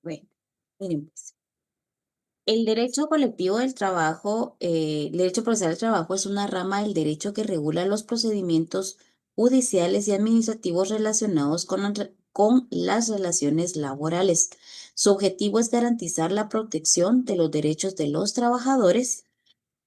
Bueno, miren, pues, el derecho colectivo del trabajo, el derecho procesal del trabajo es una rama del derecho que regula los procedimientos judiciales y administrativos relacionados con las relaciones laborales. Su objetivo es garantizar la protección de los derechos de los trabajadores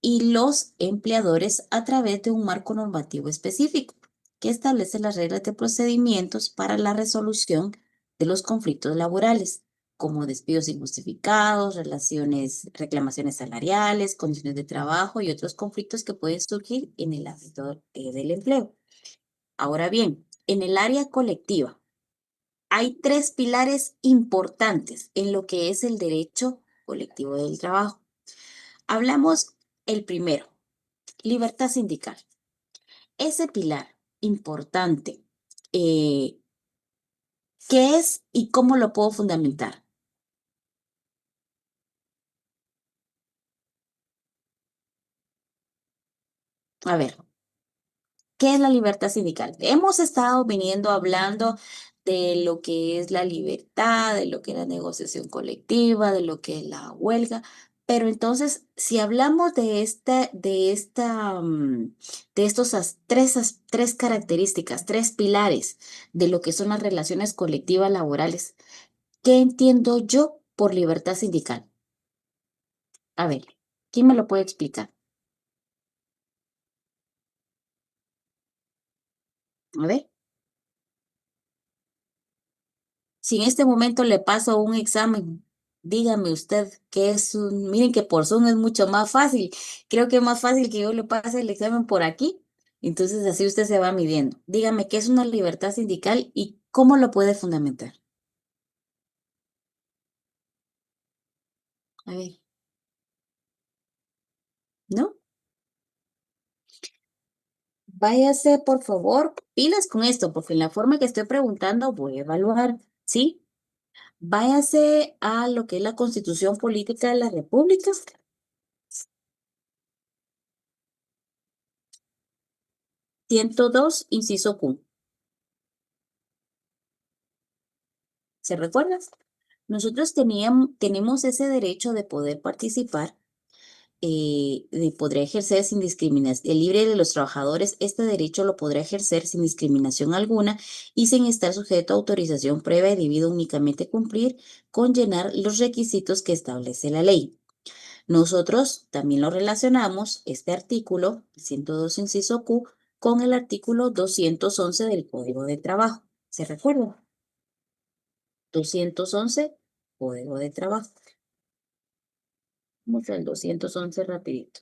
y los empleadores a través de un marco normativo específico que establece las reglas de procedimientos para la resolución de los conflictos laborales, como despidos injustificados, reclamaciones salariales, condiciones de trabajo y otros conflictos que pueden surgir en el ámbito del empleo. Ahora bien, en el área colectiva hay tres pilares importantes en lo que es el derecho colectivo del trabajo. Hablamos el primero, libertad sindical. Ese pilar importante, eh, ¿qué es y cómo lo puedo fundamentar? A ver, ¿qué es la libertad sindical? Hemos estado viniendo hablando de lo que es la libertad, de lo que es la negociación colectiva, de lo que es la huelga, pero entonces, si hablamos de estos tres características, tres pilares de lo que son las relaciones colectivas laborales, ¿qué entiendo yo por libertad sindical? A ver, ¿quién me lo puede explicar? A ver, si en este momento le paso un examen, dígame usted qué es miren que por Zoom es mucho más fácil. Creo que es más fácil que yo le pase el examen por aquí. Entonces así usted se va midiendo. Dígame qué es una libertad sindical y cómo lo puede fundamentar. A ver, ¿no? Váyase, por favor, pilas con esto, porque en la forma que estoy preguntando voy a evaluar, ¿sí? Váyase a lo que es la Constitución Política de la República, 102, inciso Q. ¿Se recuerda? Nosotros tenemos ese derecho de poder participar, de poder ejercer sin discriminación, el libre de los trabajadores, este derecho lo podrá ejercer sin discriminación alguna y sin estar sujeto a autorización previa y debido únicamente cumplir con llenar los requisitos que establece la ley. Nosotros también lo relacionamos, este artículo, 102 inciso Q, con el artículo 211 del Código de Trabajo. ¿Se recuerda? 211, Código de Trabajo. Vamos al 211 rapidito.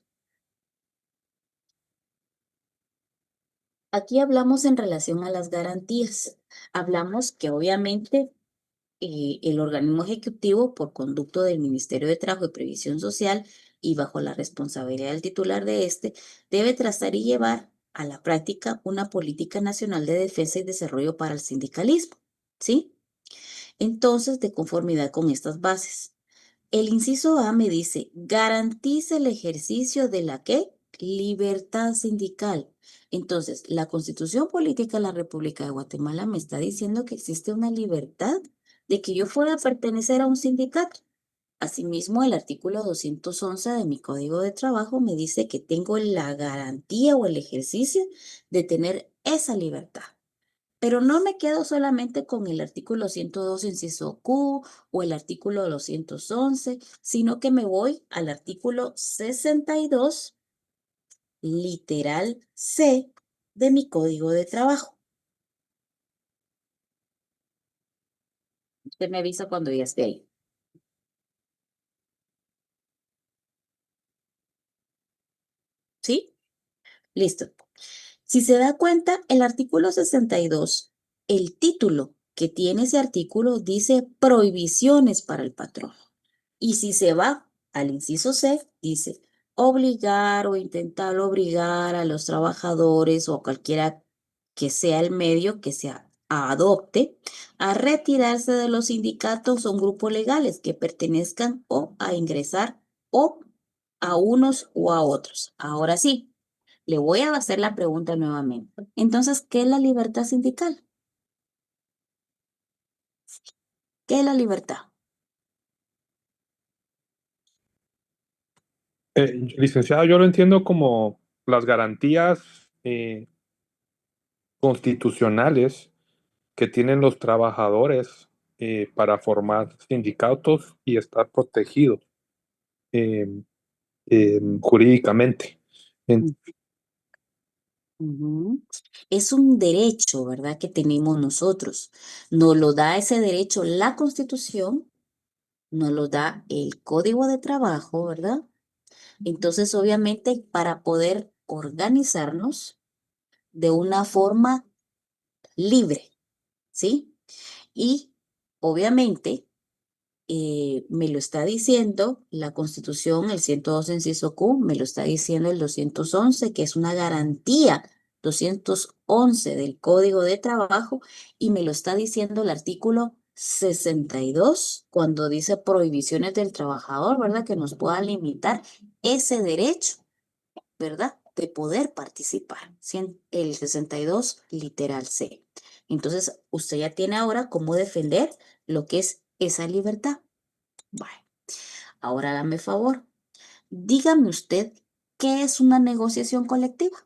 Aquí hablamos en relación a las garantías. Hablamos que obviamente el organismo ejecutivo, por conducto del Ministerio de Trabajo y Previsión Social y bajo la responsabilidad del titular de este, debe trazar y llevar a la práctica una política nacional de defensa y desarrollo para el sindicalismo, ¿sí? Entonces, de conformidad con estas bases. El inciso A me dice, garantiza el ejercicio de la ¿qué? Libertad sindical. Entonces, la Constitución Política de la República de Guatemala me está diciendo que existe una libertad de que yo pueda pertenecer a un sindicato. Asimismo, el artículo 211 de mi Código de Trabajo me dice que tengo la garantía o el ejercicio de tener esa libertad. Pero no me quedo solamente con el artículo 102, inciso Q, o el artículo 211, sino que me voy al artículo 62, literal C, de mi Código de Trabajo. Usted me avisa cuando ya esté ahí. ¿Sí? Listo. Si se da cuenta, el artículo 62, el título que tiene ese artículo dice prohibiciones para el patrón. Y si se va al inciso C, dice obligar o intentar obligar a los trabajadores o a cualquiera que sea el medio que se adopte a retirarse de los sindicatos o grupos legales que pertenezcan o a ingresar o a unos o a otros. Ahora sí, le voy a hacer la pregunta nuevamente. Entonces, ¿qué es la libertad sindical? ¿Qué es la libertad? Licenciada, yo lo entiendo como las garantías constitucionales que tienen los trabajadores para formar sindicatos y estar protegidos eh, jurídicamente. En- Ujú. Es un derecho, ¿verdad?, que tenemos nosotros. Nos lo da ese derecho la Constitución, nos lo da el Código de Trabajo, ¿verdad? Entonces, obviamente, para poder organizarnos de una forma libre, ¿sí? Y obviamente me lo está diciendo la Constitución, el 102 inciso Q, me lo está diciendo el 211, que es una garantía, 211 del Código de Trabajo, y me lo está diciendo el artículo 62, cuando dice prohibiciones del trabajador, ¿verdad? Que nos pueda limitar ese derecho, ¿verdad? De poder participar. El 62, literal C. Entonces, usted ya tiene ahora cómo defender lo que es esa libertad. Vale. Ahora hágame favor. Dígame usted, ¿qué es una negociación colectiva?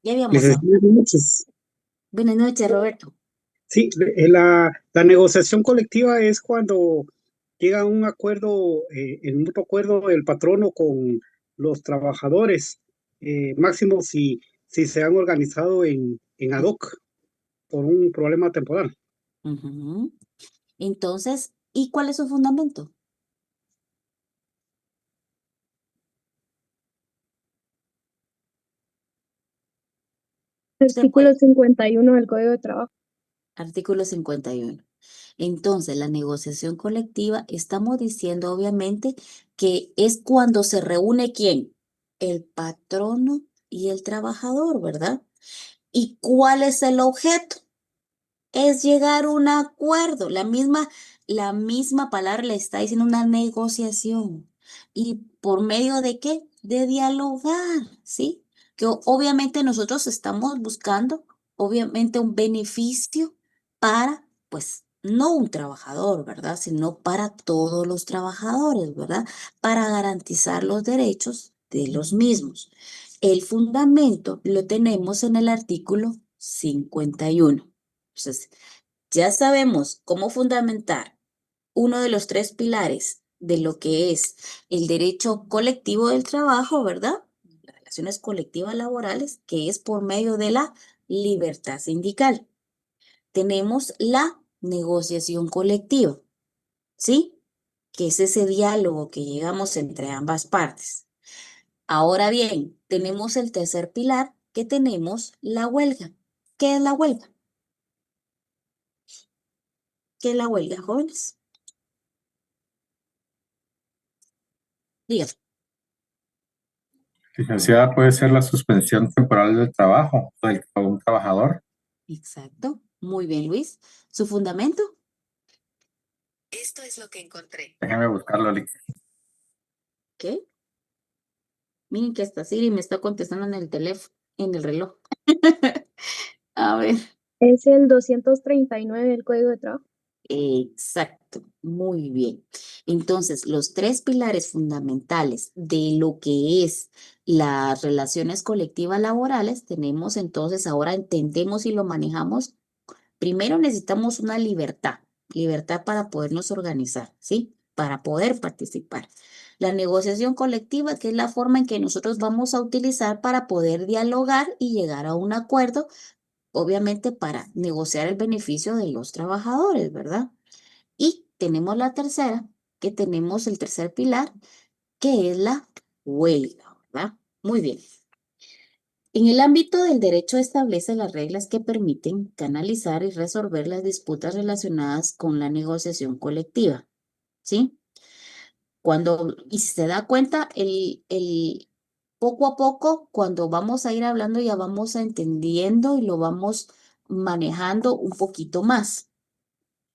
Ya habíamos hablado. Buenas noches. Buenas noches, Roberto. Sí, la negociación colectiva es cuando llega a un acuerdo, en mutuo acuerdo el patrono con los trabajadores, máximo si se han organizado en ad hoc por un problema temporal. Ujú. Entonces, ¿y cuál es su fundamento? Usted Artículo puede. 51 del Código de Trabajo. Artículo 51. Entonces, la negociación colectiva, estamos diciendo obviamente que es cuando se reúne ¿quién? El patrono y el trabajador, ¿verdad? ¿Y cuál es el objeto? Es llegar a un acuerdo. La misma palabra le está diciendo una negociación. ¿Y por medio de qué? De dialogar, ¿sí? Que obviamente nosotros estamos buscando, obviamente, un beneficio para, pues, no un trabajador, ¿verdad? Sino para todos los trabajadores, ¿verdad? Para garantizar los derechos de los mismos. El fundamento lo tenemos en el artículo 51. Entonces, ya sabemos cómo fundamentar uno de los tres pilares de lo que es el derecho colectivo del trabajo, ¿verdad? Las relaciones colectivas laborales, que es por medio de la libertad sindical. Tenemos la negociación colectiva, ¿sí? Que es ese diálogo que llegamos entre ambas partes. Ahora bien, tenemos el tercer pilar, que tenemos la huelga. ¿Qué es la huelga? ¿Qué es la huelga, jóvenes? Díganme. Licenciada, puede ser la suspensión temporal del trabajo de un trabajador. Exacto. Muy bien, Luis. ¿Su fundamento? Esto es lo que encontré. Déjeme buscarlo, ¿Qué? Miren que hasta Siri me está contestando en el teléfono, en el reloj. A ver. Es el 239 del Código de Trabajo. Exacto. Muy bien. Entonces, los tres pilares fundamentales de lo que es las relaciones colectivas laborales, tenemos entonces, ahora entendemos y lo manejamos. Primero necesitamos una libertad, libertad para podernos organizar, ¿sí? Para poder participar. La negociación colectiva, que es la forma en que nosotros vamos a utilizar para poder dialogar y llegar a un acuerdo, obviamente para negociar el beneficio de los trabajadores, ¿verdad? Y tenemos la tercera, que tenemos el tercer pilar, que es la huelga, ¿verdad? Muy bien. En el ámbito del derecho establece las reglas que permiten canalizar y resolver las disputas relacionadas con la negociación colectiva, ¿sí? Y si se da cuenta, poco a poco, cuando vamos a ir hablando, ya vamos entendiendo y lo vamos manejando un poquito más.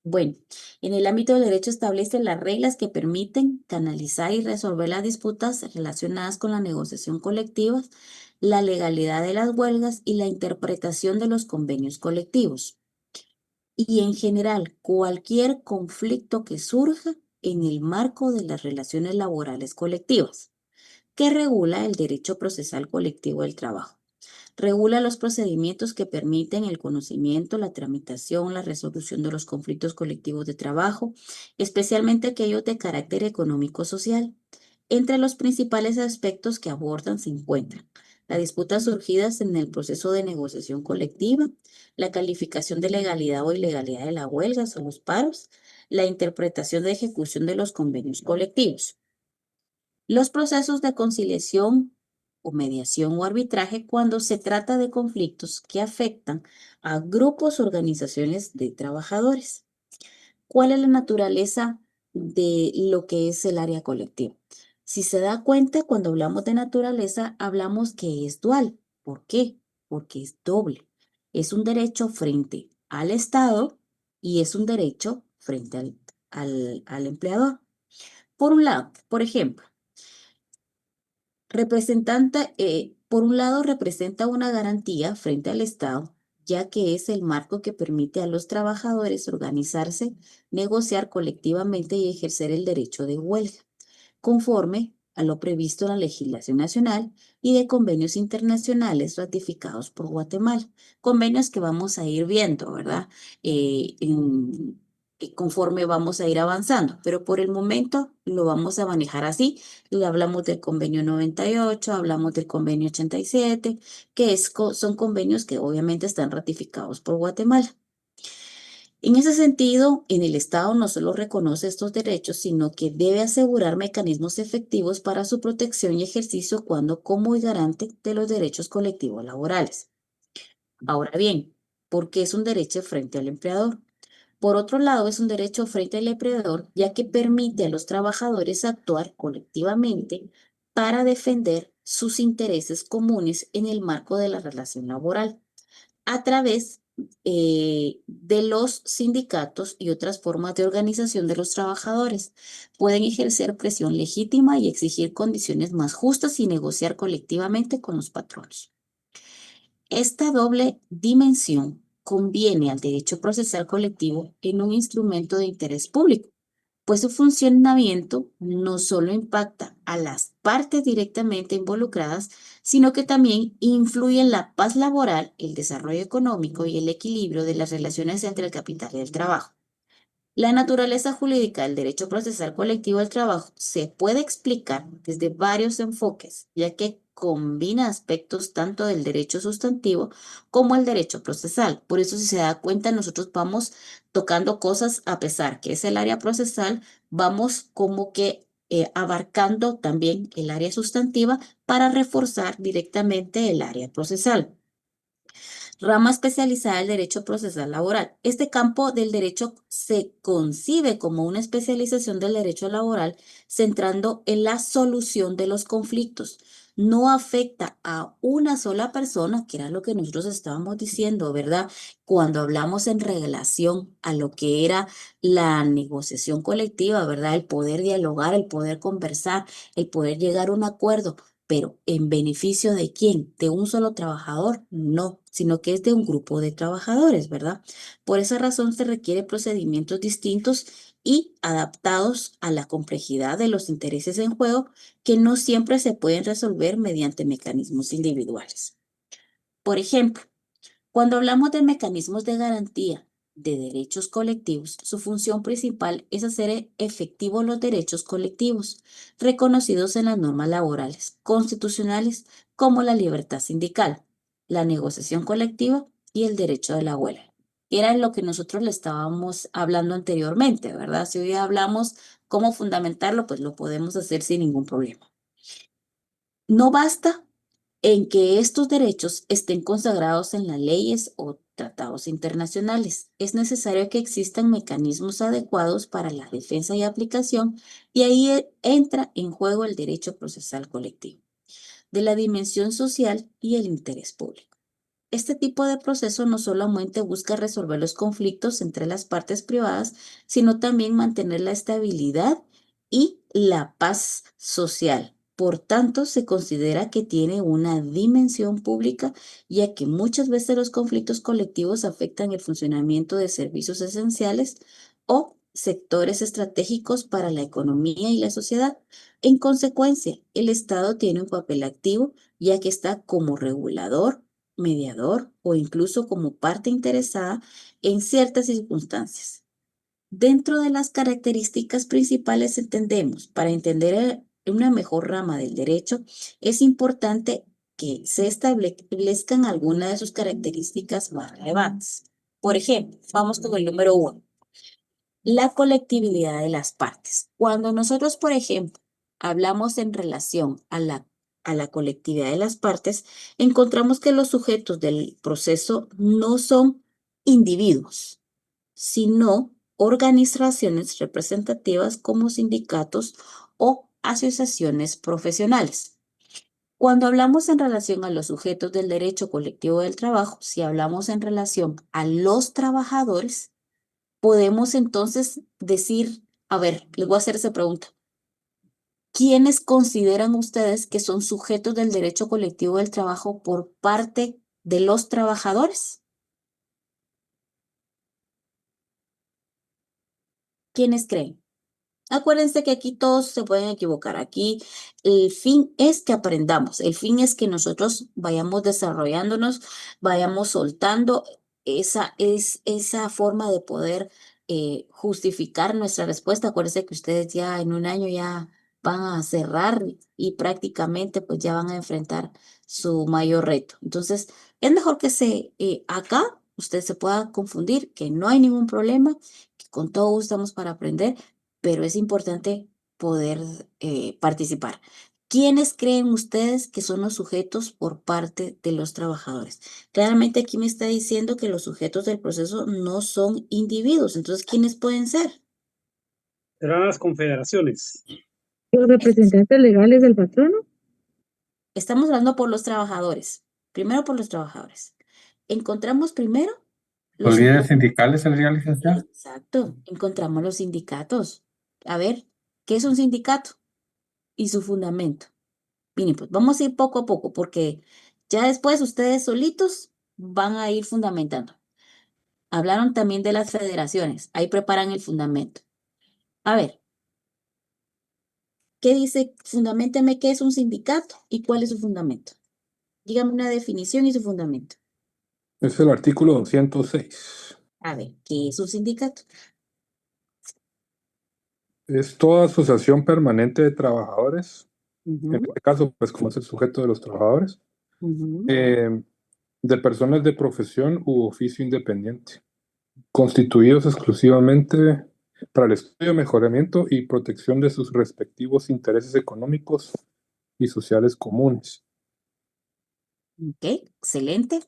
Bueno, en el ámbito del derecho establece las reglas que permiten canalizar y resolver las disputas relacionadas con la negociación colectiva, la legalidad de las huelgas y la interpretación de los convenios colectivos. y en general cualquier conflicto que surja en el marco de las relaciones laborales colectivas, que regula el derecho procesal colectivo del trabajo. Regula los procedimientos que permiten el conocimiento, la tramitación, la resolución de los conflictos colectivos de trabajo, especialmente aquellos de carácter económico-social. Entre los principales aspectos que abordan se encuentran las disputas surgidas en el proceso de negociación colectiva, la calificación de legalidad o ilegalidad de las huelgas o los paros, la interpretación de ejecución de los convenios colectivos. Los procesos de conciliación o mediación o arbitraje cuando se trata de conflictos que afectan a grupos o organizaciones de trabajadores. ¿Cuál es la naturaleza de lo que es el área colectiva? Si se da cuenta, cuando hablamos de naturaleza, hablamos que es dual. ¿Por qué? Porque es doble. Es un derecho frente al Estado y es un derecho frente al empleador. Por un lado, por ejemplo, por un lado, representa una garantía frente al Estado, ya que es el marco que permite a los trabajadores organizarse, negociar colectivamente y ejercer el derecho de huelga, conforme a lo previsto en la legislación nacional y de convenios internacionales ratificados por Guatemala. Convenios que vamos a ir viendo, ¿verdad? Conforme vamos a ir avanzando, pero por el momento lo vamos a manejar así. Y hablamos del convenio 98, hablamos del convenio 87, son convenios que obviamente están ratificados por Guatemala. En ese sentido, en el Estado no solo reconoce estos derechos, sino que debe asegurar mecanismos efectivos para su protección y ejercicio como garante de los derechos colectivos laborales. Ahora bien, ¿por qué es un derecho frente al empleador? Por otro lado, es un derecho frente al empleador, ya que permite a los trabajadores actuar colectivamente para defender sus intereses comunes en el marco de la relación laboral, a través de los sindicatos y otras formas de organización de los trabajadores. Pueden ejercer presión legítima y exigir condiciones más justas y negociar colectivamente con los patronos. Esta doble dimensión conviene al derecho procesal colectivo en un instrumento de interés público, pues su funcionamiento no solo impacta a las partes directamente involucradas, sino que también influye en la paz laboral, el desarrollo económico y el equilibrio de las relaciones entre el capital y el trabajo. La naturaleza jurídica del derecho procesal colectivo del trabajo se puede explicar desde varios enfoques, ya que combina aspectos tanto del derecho sustantivo como el derecho procesal. Por eso, si se da cuenta, nosotros vamos tocando cosas, a pesar que es el área procesal, vamos como que abarcando también el área sustantiva para reforzar directamente el área procesal. Rama especializada del derecho procesal laboral. Este campo del derecho se concibe como una especialización del derecho laboral centrando en la solución de los conflictos. No afecta a una sola persona, que era lo que nosotros estábamos diciendo, ¿verdad? Cuando hablamos en relación a lo que era la negociación colectiva, ¿verdad? El poder dialogar, el poder conversar, el poder llegar a un acuerdo. Pero ¿en beneficio de quién? ¿De un solo trabajador? No, sino que es de un grupo de trabajadores, ¿verdad? Por esa razón se requiere procedimientos distintos y adaptados a la complejidad de los intereses en juego que no siempre se pueden resolver mediante mecanismos individuales. Por ejemplo, cuando hablamos de mecanismos de garantía de derechos colectivos, su función principal es hacer efectivos los derechos colectivos reconocidos en las normas laborales constitucionales como la libertad sindical, la negociación colectiva y el derecho de la huelga. Era lo que nosotros le estábamos hablando anteriormente, ¿verdad? Si hoy hablamos cómo fundamentarlo, pues lo podemos hacer sin ningún problema. No basta en que estos derechos estén consagrados en las leyes o tratados internacionales. Es necesario que existan mecanismos adecuados para la defensa y aplicación, y ahí entra en juego el derecho procesal colectivo, de la dimensión social y el interés público. Este tipo de proceso no solamente busca resolver los conflictos entre las partes privadas, sino también mantener la estabilidad y la paz social Por tanto, se considera que tiene una dimensión pública, ya que muchas veces los conflictos colectivos afectan el funcionamiento de servicios esenciales o sectores estratégicos para la economía y la sociedad. En consecuencia, el Estado tiene un papel activo, ya que está como regulador, mediador o incluso como parte interesada en ciertas circunstancias. Dentro de las características principales entendemos, para entender una mejor rama del derecho, es importante que se establezcan algunas de sus características más relevantes. Por ejemplo, vamos con el número 1, la colectividad de las partes. Cuando nosotros, por ejemplo, hablamos en relación a la colectividad de las partes, encontramos que los sujetos del proceso no son individuos, sino organizaciones representativas como sindicatos o asociaciones profesionales. Cuando hablamos en relación a los sujetos del derecho colectivo del trabajo, si hablamos en relación a los trabajadores, podemos entonces decir, a ver, les voy a hacer esa pregunta. ¿Quiénes consideran ustedes que son sujetos del derecho colectivo del trabajo por parte de los trabajadores? ¿Quiénes creen? Acuérdense que aquí todos se pueden equivocar. Aquí el fin es que aprendamos. El fin es que nosotros vayamos desarrollándonos, vayamos soltando esa forma de poder justificar nuestra respuesta. Acuérdense que ustedes ya en un año ya van a cerrar y prácticamente pues ya van a enfrentar su mayor reto. Entonces, es mejor que acá usted se pueda confundir, que no hay ningún problema, que con todo gusto estamos para aprender, pero es importante poder participar. ¿Quiénes creen ustedes que son los sujetos por parte de los trabajadores? Claramente aquí me está diciendo que los sujetos del proceso no son individuos. Entonces, ¿quiénes pueden ser? Serán las confederaciones. Los representantes legales del patrono. Estamos hablando por los trabajadores. Primero por los trabajadores. Encontramos primero Los los... líderes sindicales, señora licenciada. Exacto. Encontramos los sindicatos. A ver, ¿qué es un sindicato? Y su fundamento. Miren, pues vamos a ir poco a poco porque ya después ustedes solitos van a ir fundamentando. Hablaron también de las federaciones, ahí preparan el fundamento. A ver, ¿qué dice? Fundaménteme qué es un sindicato y cuál es su fundamento. Dígame una definición y su fundamento. Es el artículo 206. A ver, ¿qué es un sindicato? Es toda asociación permanente de trabajadores, Ujú, en este caso, pues como es el sujeto de los trabajadores, ujú. de personas de profesión u oficio independiente, constituidos exclusivamente para el estudio, mejoramiento y protección de sus respectivos intereses económicos y sociales comunes. Ok, excelente.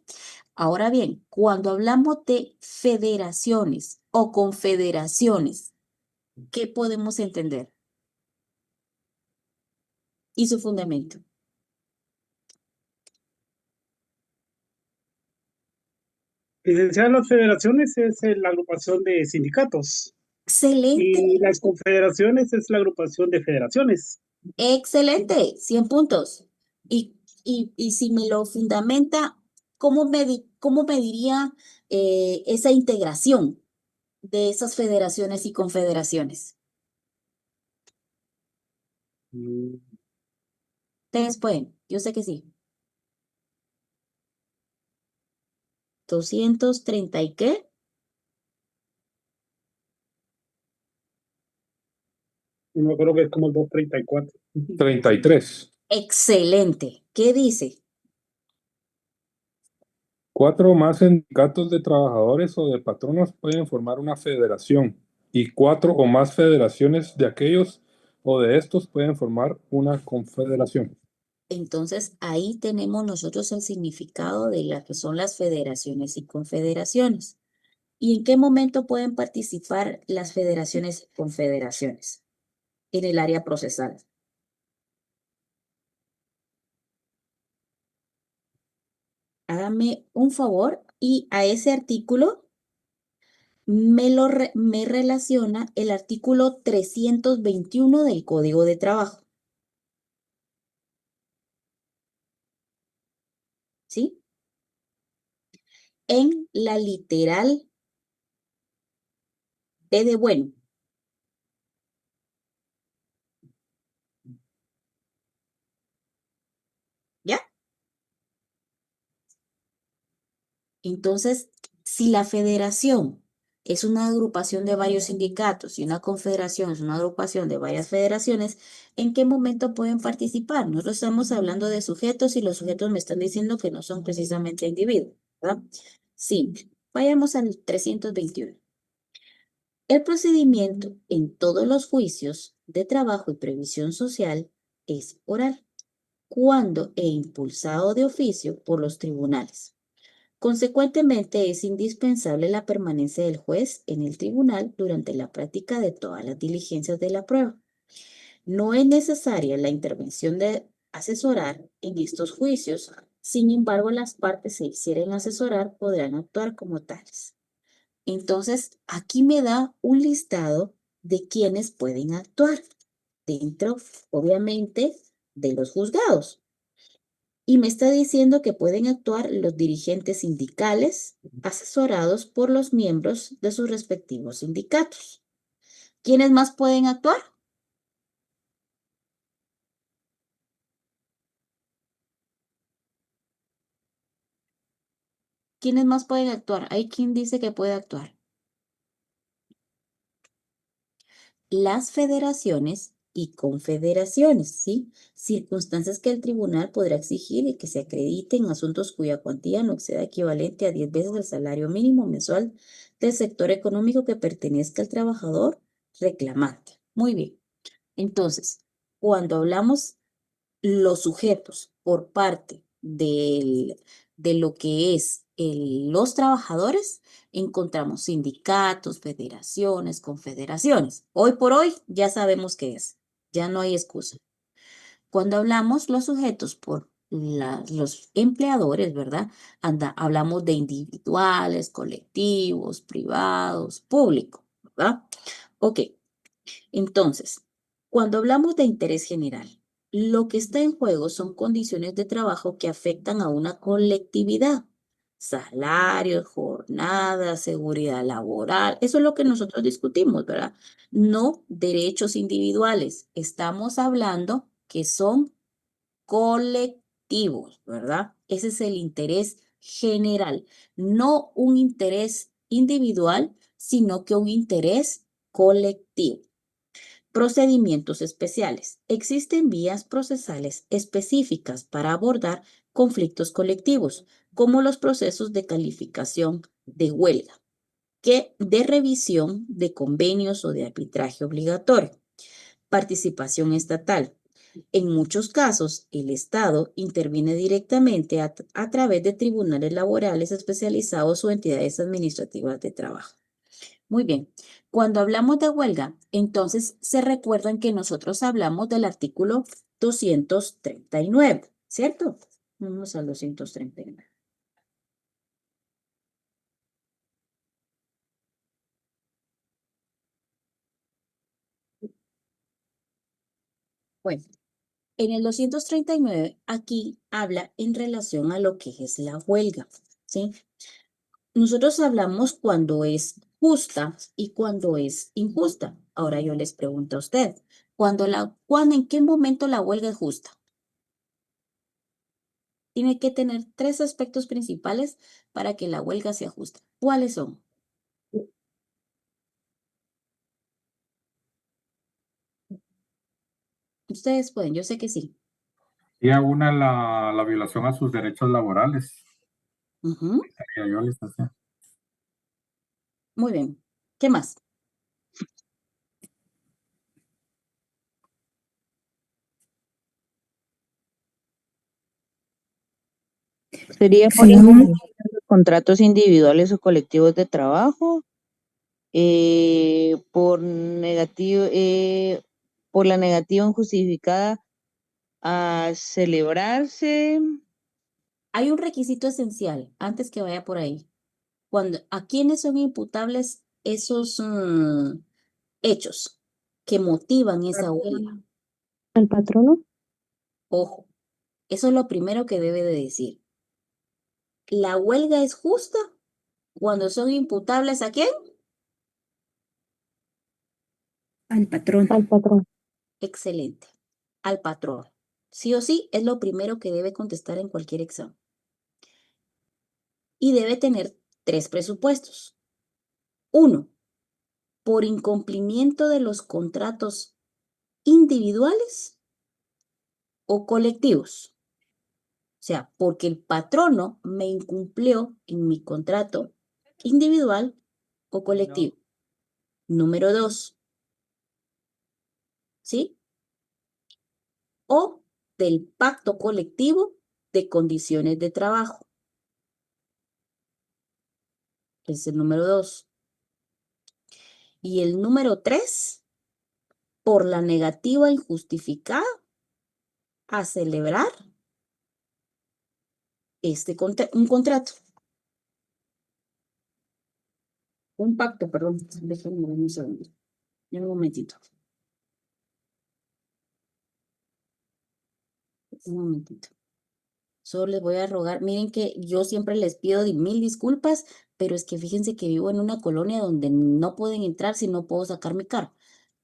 Ahora bien, cuando hablamos de federaciones o confederaciones, ¿qué podemos entender? Y su fundamento. Licenciada, las federaciones es la agrupación de sindicatos Excelente, y las confederaciones es la agrupación de federaciones. excelente, 100 puntos. Y si me lo fundamenta, ¿cómo mediría esa integración de esas federaciones y confederaciones? Mm, Ustedes pueden, yo sé que sí. 230 y qué. No creo que es como el 234. 33. Excelente. ¿Qué dice? 4 o más sindicatos de trabajadores o de patronos pueden formar una federación y 4 o más federaciones de aquellos o de estos pueden formar una confederación. Entonces, ahí tenemos nosotros el significado de las que son las federaciones y confederaciones. ¿Y en qué momento pueden participar las federaciones y confederaciones? En el área procesal. Hágame un favor y a ese artículo me relaciona el artículo 321 del Código de Trabajo. ¿sí? En la literal B de bueno. ¿Ya? Entonces, si la federación es una agrupación de varios sindicatos y una confederación es una agrupación de varias federaciones, ¿en qué momento pueden participar? Nosotros estamos hablando de sujetos y los sujetos me están diciendo que no son precisamente individuos, ¿verdad? Sí, vayamos al 321. El procedimiento en todos los juicios de trabajo y previsión social es oral, cuando e impulsado de oficio por los tribunales. Consecuentemente, es indispensable la permanencia del juez en el tribunal durante la práctica de todas las diligencias de la prueba. No es necesaria la intervención de asesorar en estos juicios, sin embargo, las partes se hicieren asesorar podrán actuar como tales. Entonces, aquí me da un listado de quienes pueden actuar dentro, obviamente, de los juzgados. Y me está diciendo que pueden actuar los dirigentes sindicales asesorados por los miembros de sus respectivos sindicatos. ¿Quiénes más pueden actuar? ¿Quiénes más pueden actuar? ¿Hay quien dice que puede actuar? Las federaciones y confederaciones, ¿sí? Circunstancias que el tribunal podrá exigir y que se acrediten asuntos cuya cuantía no exceda equivalente a 10 veces el salario mínimo mensual del sector económico que pertenezca al trabajador reclamante. Muy bien. Entonces, cuando hablamos los sujetos por parte de lo que es los trabajadores, encontramos sindicatos, federaciones, confederaciones. Hoy por hoy ya sabemos qué es, ya no hay excusa. Cuando hablamos los sujetos por los empleadores, ¿verdad? Hablamos de individuales, colectivos, privados, público, ¿verdad? Ok, entonces, cuando hablamos de interés general, lo que está en juego son condiciones de trabajo que afectan a una colectividad. Salarios, jornada, seguridad laboral, eso es lo que nosotros discutimos, ¿verdad? No derechos individuales. Estamos hablando que son colectivos, ¿verdad? Ese es el interés general, no un interés individual, sino que un interés colectivo. Procedimientos especiales. Existen vías procesales específicas para abordar conflictos colectivos, como los procesos de calificación de huelga, que de revisión de convenios o de arbitraje obligatorio. Participación estatal. En muchos casos, el Estado interviene directamente a través de tribunales laborales especializados o entidades administrativas de trabajo. Muy bien. Cuando hablamos de huelga, entonces se recuerdan que nosotros hablamos del artículo 239, ¿cierto? Vamos al 239. Bueno, en el 239 aquí habla en relación a lo que es la huelga, ¿sí? Nosotros hablamos cuando es justa y cuando es injusta. Ahora yo les pregunto a usted, ¿en qué momento la huelga es justa? Tiene que tener tres aspectos principales para que la huelga sea justa. ¿Cuáles son? Ustedes pueden, yo sé que sí. Y a una la violación a sus derechos laborales. Ujú, Diría yo, licenciada. muy bien. ¿Qué más? Sería, por ejemplo, los contratos individuales o colectivos de trabajo, por por la negativa injustificada a celebrarse. Hay un requisito esencial antes que vaya por ahí. ¿A quiénes son imputables esos hechos que motivan esa huelga? ¿Al patrono? Ojo, eso es lo primero que debe de decir. La huelga es justa cuando son imputables ¿a quién? Al patrón. Al patrón. Excelente. Al patrón. Sí o sí, es lo primero que debe contestar en cualquier examen. Y debe tener 3 presupuestos. 1, por incumplimiento de los contratos individuales o colectivos. O sea, porque el patrono me incumplió en mi contrato individual o colectivo. Número 2, ¿sí? O del pacto colectivo de condiciones de trabajo. Es el número 2. Y el número 3, por la negativa injustificada a celebrar un contrato. Un pacto, perdón. Déjenme un segundo. Un momentito. Un momentito. Solo les voy a rogar, miren que yo siempre les pido 1000 disculpas, pero es que fíjense que vivo en una colonia donde no pueden entrar si no puedo sacar mi carro.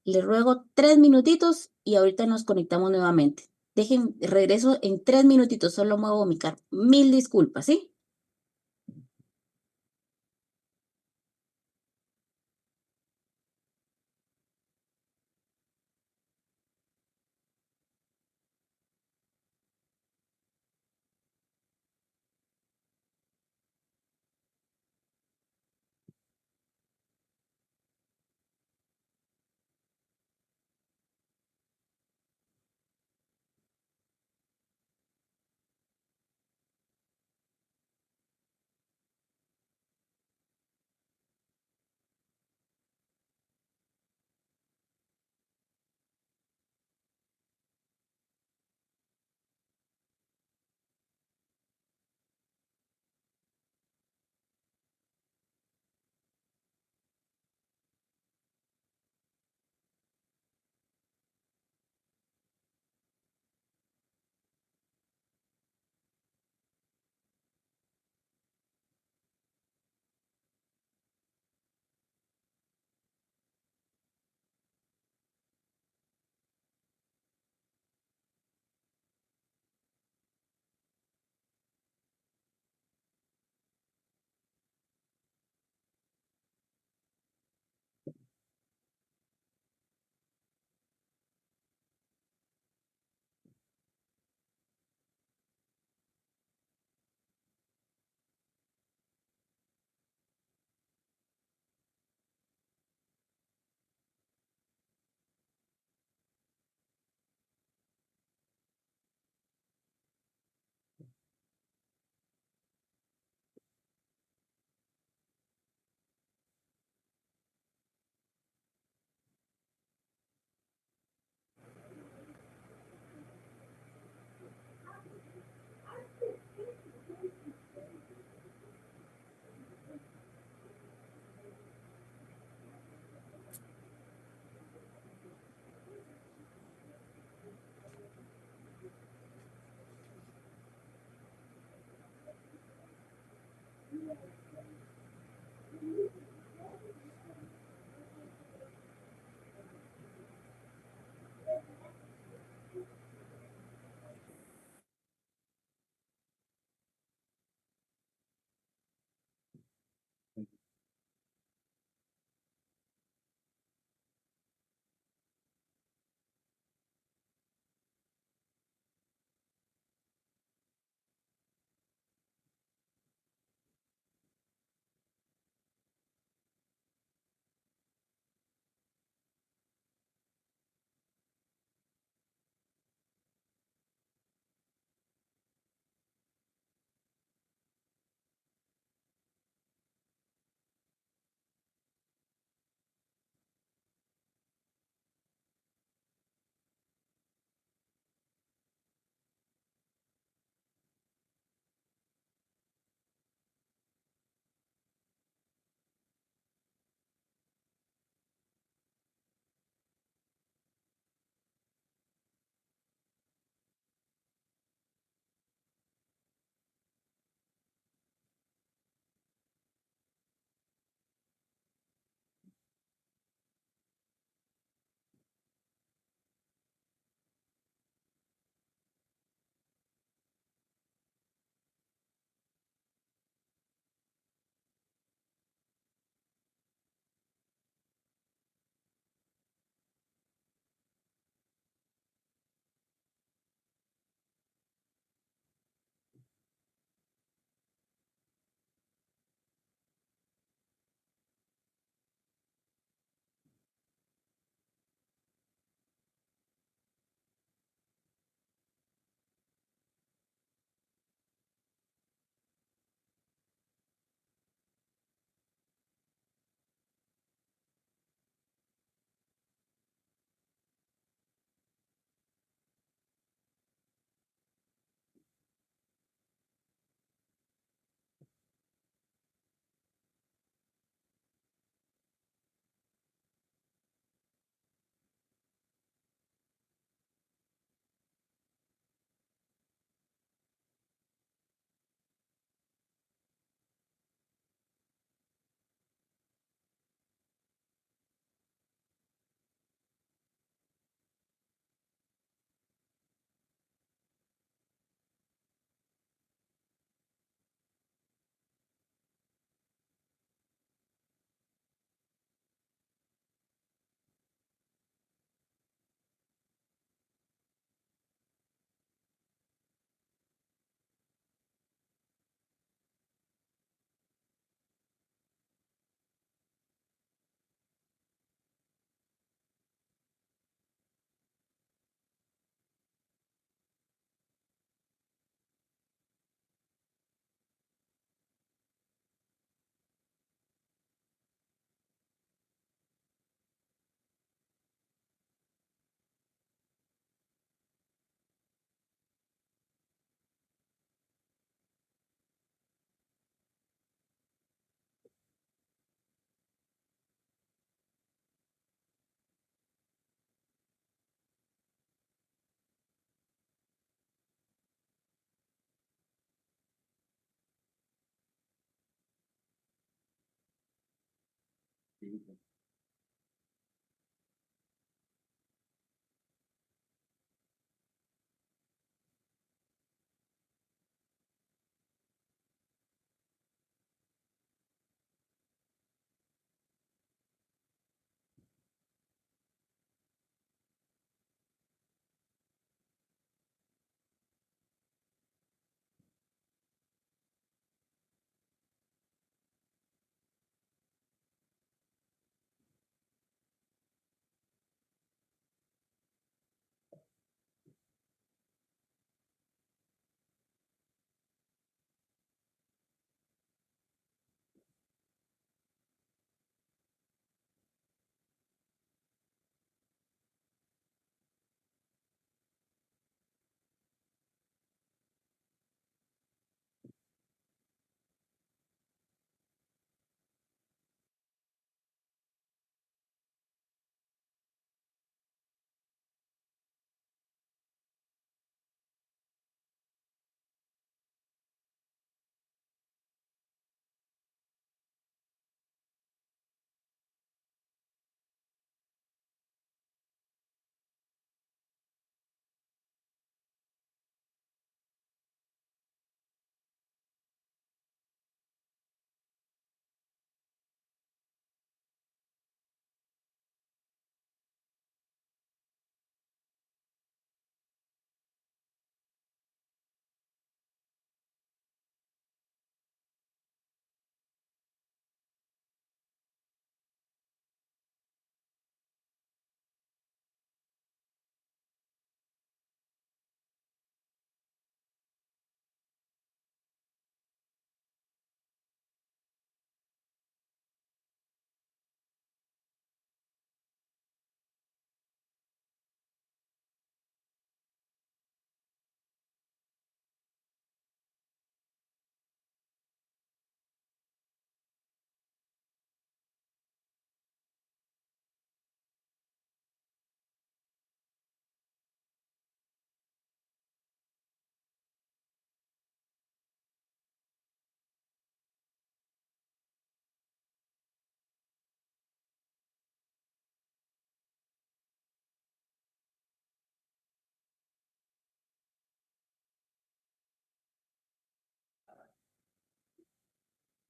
Les ruego 3 minutitos y ahorita nos conectamos nuevamente. Regreso en 3 minutitos, solo muevo mi carro. 1000 disculpas, ¿sí?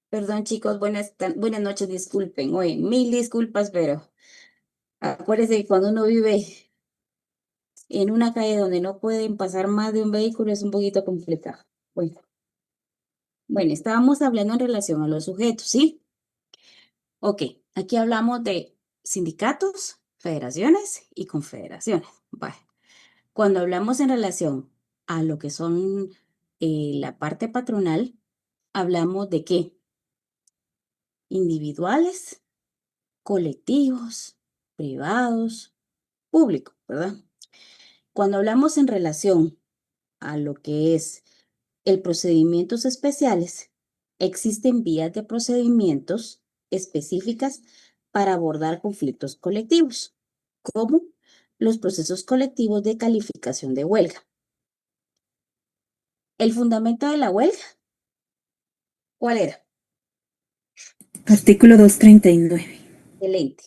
Perdón, chicos, buenas noches, disculpen. Oye, mil disculpas, pero acuérdense que cuando uno vive en una calle donde no pueden pasar más de un vehículo es un poquito complicado. Bueno, estábamos hablando en relación a los sujetos, ¿sí? Ok, aquí hablamos de sindicatos, federaciones y confederaciones. Vale. Cuando hablamos en relación a lo que son la parte patronal, hablamos de qué? Individuales, colectivos, privados, públicos, ¿verdad? Cuando hablamos en relación a lo que es el procedimientos especiales, existen vías de procedimientos específicas para abordar conflictos colectivos, como los procesos colectivos de calificación de huelga. ¿El fundamento de la huelga? ¿Cuál era? Artículo 239. Excelente.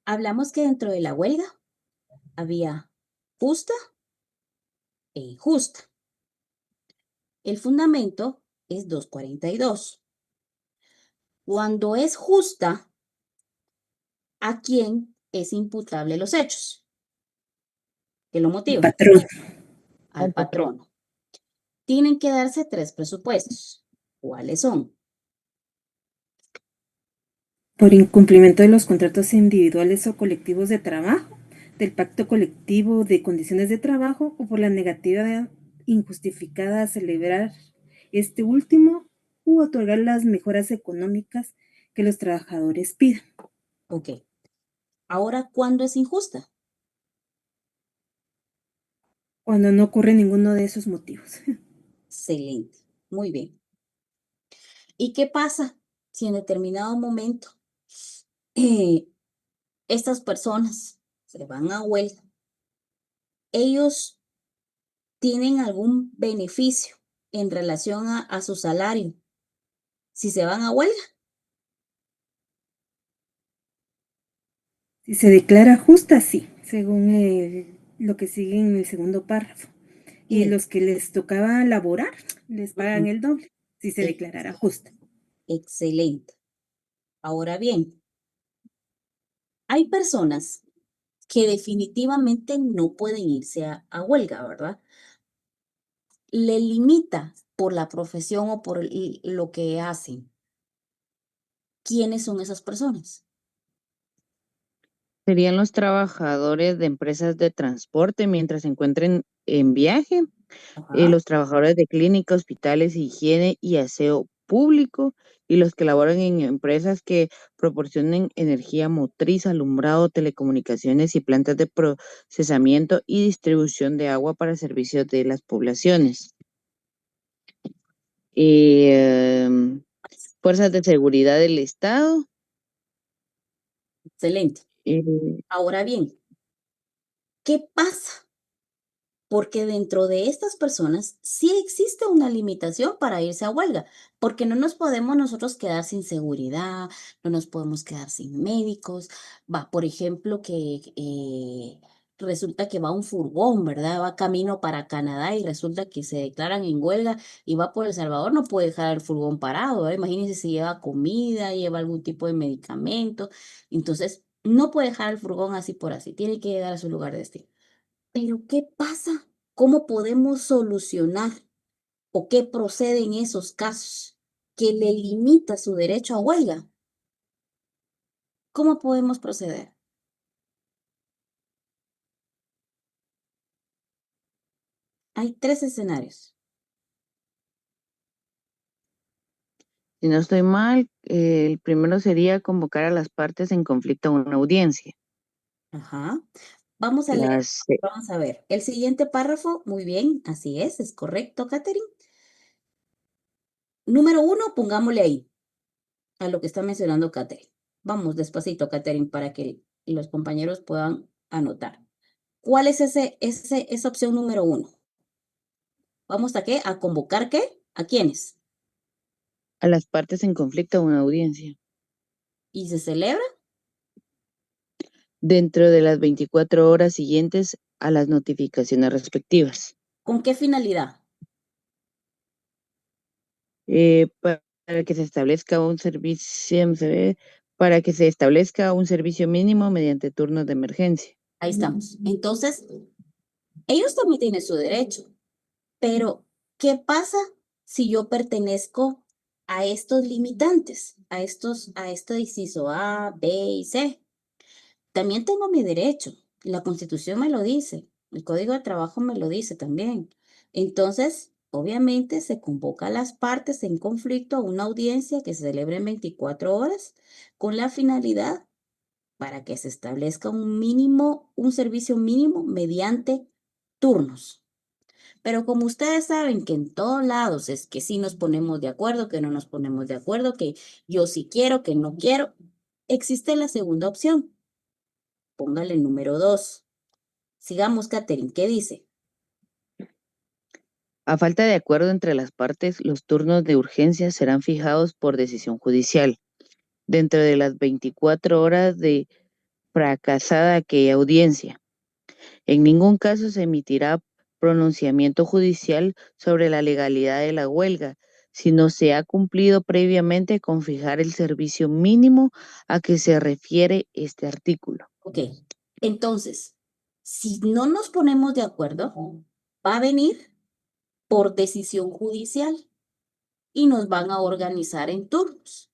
Hablamos que dentro de la huelga había justa e injusta. El fundamento es 242. Cuando es justa, ¿a quién es imputable los hechos? ¿Qué lo motiva? Patrón. Al patrono. Tienen que darse 3 presupuestos. ¿Cuáles son? Por incumplimiento de los contratos individuales o colectivos de trabajo, del pacto colectivo de condiciones de trabajo o por la negativa injustificada a celebrar este último u otorgar las mejoras económicas que los trabajadores pidan. Ok. Ahora, ¿cuándo es injusta? Cuando no ocurre ninguno de esos motivos. Excelente. Muy bien. ¿Y qué pasa si en determinado momento estas personas se van a huelga? Ellos tienen algún beneficio en relación a su salario si se van a huelga. Si se declara justa, sí, según lo que sigue en el segundo párrafo. Y Eh, los que les tocaba laborar, les pagan Ujú. el doble, si se declarara justa. Excelente. Ahora bien, hay personas que definitivamente no pueden irse a huelga, ¿verdad? Le limita por la profesión o por lo que hacen. ¿Quiénes son esas personas? Serían los trabajadores de empresas de transporte mientras se encuentren en viaje, Ajá. los trabajadores de clínica, hospitales, higiene y aseo público, y los que laboran en empresas que proporcionen energía motriz, alumbrado, telecomunicaciones y plantas de procesamiento y distribución de agua para servicios de las poblaciones. Fuerzas de seguridad del Estado. Excelente. eh, Ahora bien, ¿qué pasa? Porque dentro de estas personas sí existe una limitación para irse a huelga, porque no nos podemos nosotros quedar sin seguridad, no nos podemos quedar sin médicos. Va, por ejemplo, que resulta que va un furgón, ¿verdad? Va camino para Canadá y resulta que se declaran en huelga y va por El Salvador, no puede dejar el furgón parado, ¿verdad? Imagínense si lleva comida, lleva algún tipo de medicamento, entonces no puede dejar el furgón así por así, tiene que llegar a su lugar de destino. Pero ¿qué pasa? ¿Cómo podemos solucionar o qué procede en esos casos que le limita su derecho a huelga? ¿Cómo podemos proceder? Hay tres escenarios. si no estoy mal, el primero sería convocar a las partes en conflicto a una audiencia. Ajá. Vamos a leer, Las, vamos a ver. El siguiente párrafo, muy bien, así es correcto, Catherine. Número 1, pongámosle ahí a lo que está mencionando Catherine. Vamos despacito, Catherine, para que los compañeros puedan anotar. ¿Cuál es esa opción número 1? ¿Vamos a qué? ¿A convocar qué? ¿A quiénes? a las partes en conflicto a una audiencia. ¿Y se celebra? Dentro de las 24 horas siguientes a las notificaciones respectivas. ¿Con qué finalidad? Para que se establezca un servicio, para que se establezca un servicio mínimo mediante turnos de emergencia. Ahí estamos. Entonces, ellos también tienen su derecho, pero ¿qué pasa si yo pertenezco a estos limitantes, a este inciso A, B y C? También tengo mi derecho. La Constitución me lo dice, el Código de Trabajo me lo dice también. Entonces, obviamente se convoca a las partes en conflicto a una audiencia que se celebre en 24 horas con la finalidad para que se establezca un servicio mínimo mediante turnos. Pero como ustedes saben que en todos lados es que sí nos ponemos de acuerdo, que no nos ponemos de acuerdo, que yo sí quiero, que no quiero, existe la segunda opción. Póngale el número 2. Sigamos, Catherine, ¿qué dice? A falta de acuerdo entre las partes, los turnos de urgencia serán fijados por decisión judicial. Dentro de las 24 horas de fracasada aquella audiencia. En ningún caso se emitirá pronunciamiento judicial sobre la legalidad de la huelga, si no se ha cumplido previamente con fijar el servicio mínimo a que se refiere este artículo. Ok, entonces, si no nos ponemos de acuerdo, va a venir por decisión judicial y nos van a organizar en turnos.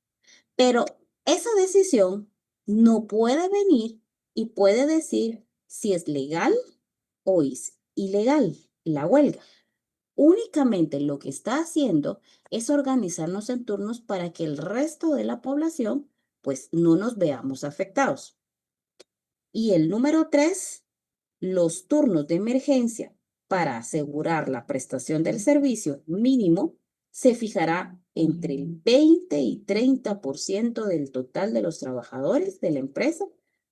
Pero esa decisión no puede venir y puede decir si es legal o es ilegal la huelga. Únicamente lo que está haciendo es organizarnos en turnos para que el resto de la población pues no nos veamos afectados. Y el número 3, los turnos de emergencia para asegurar la prestación del servicio mínimo se fijará entre el 20 y 30% del total de los trabajadores de la empresa,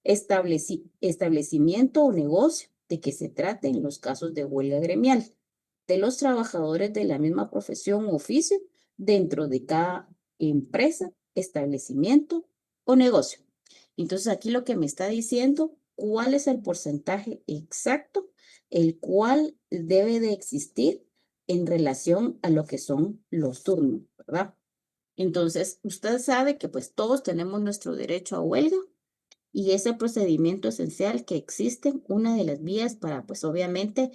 establecimiento o negocio de que se trate en los casos de huelga gremial, de los trabajadores de la misma profesión o oficio dentro de cada empresa, establecimiento o negocio. Entonces aquí lo que me está diciendo, cuál es el porcentaje exacto, el cual debe de existir en relación a lo que son los turnos, ¿verdad? Entonces, usted sabe que pues todos tenemos nuestro derecho a huelga y ese procedimiento esencial que existe, una de las vías para pues obviamente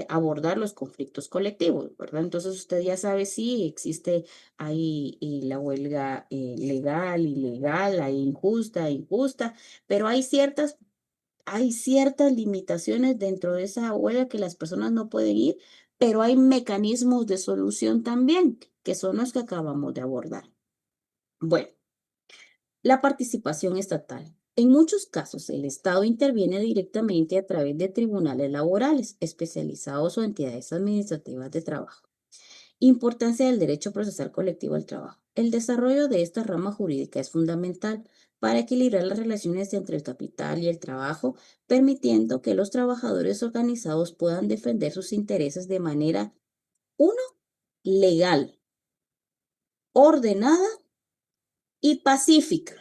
abordar los conflictos colectivos, ¿verdad? Entonces usted ya sabe si existe ahí la huelga legal, ilegal, hay injusta, injusta, pero hay ciertas limitaciones dentro de esa huelga que las personas no pueden ir, pero hay mecanismos de solución también, que son los que acabamos de abordar. Bueno, la participación estatal. En muchos casos, el Estado interviene directamente a través de tribunales laborales especializados o entidades administrativas de trabajo. Importancia del derecho procesal colectivo al trabajo. El desarrollo de esta rama jurídica es fundamental para equilibrar las relaciones entre el capital y el trabajo, permitiendo que los trabajadores organizados puedan defender sus intereses de manera, uno, legal, ordenada y pacífica.